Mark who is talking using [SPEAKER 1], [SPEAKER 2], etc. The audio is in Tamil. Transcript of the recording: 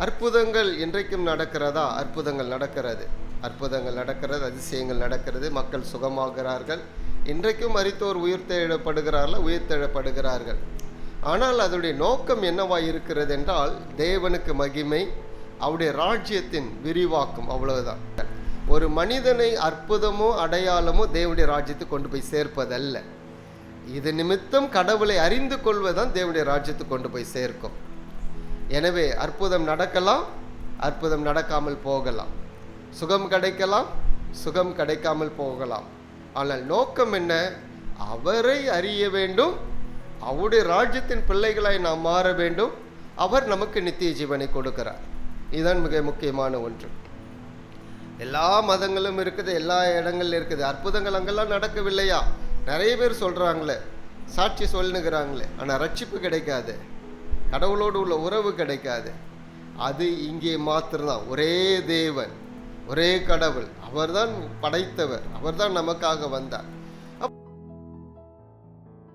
[SPEAKER 1] அற்புதங்கள் இன்றைக்கும் நடக்கிறதா? அற்புதங்கள் நடக்கிறது, அற்புதங்கள் நடக்கிறது, அதிசயங்கள் நடக்கிறது, மக்கள் சுகமாகிறார்கள். இன்றைக்கும் மரித்தோர் உயிர்த்தெழப்படுகிறார்கள். ஆனால் அதனுடைய நோக்கம் என்னவாய் இருக்கிறது என்றால், தேவனுக்கு மகிமை, அவருடைய ராஜ்யத்தின் விரிவாக்கம், அவ்வளவுதான். ஒரு மனிதனை அற்புதமோ அடையாளமோ தேவனுடைய ராஜ்யத்துக்கு கொண்டு போய் சேர்ப்பதல்ல. இது நிமித்தம் கடவுளை அறிந்து கொள்வதுதான் தேவனுடைய ராஜ்யத்துக்கு கொண்டு போய் சேர்க்கும். எனவே அற்புதம் நடக்கலாம், அற்புதம் நடக்காமல் போகலாம், சுகம் கிடைக்கலாம், சுகம் கிடைக்காமல் போகலாம். ஆனால் நோக்கம் என்ன? அவரை அறிய வேண்டும், அவருடைய ராஜ்யத்தின் பிள்ளைகளாய் நாம் மாற வேண்டும். அவர் நமக்கு நித்திய ஜீவனை கொடுக்கிறார். இதுதான் மிக முக்கியமான ஒன்று. எல்லா மதங்களும் இருக்குது, எல்லா இடங்கள்ல இருக்குது. அற்புதங்கள் அங்கெல்லாம் நடக்கவில்லையா? நிறைய பேர் சொல்கிறாங்களே, சாட்சி சொல்லுகிறாங்களே, ஆனால் ரட்சிப்பு கிடைக்காது, கடவுளோடு உள்ள உறவு கிடைக்காது. அது இங்கே மாத்திரம்தான். ஒரே தேவன், ஒரே கடவுள், அவர்தான் படைத்தவர், அவர்தான் நமக்காக வந்தார்.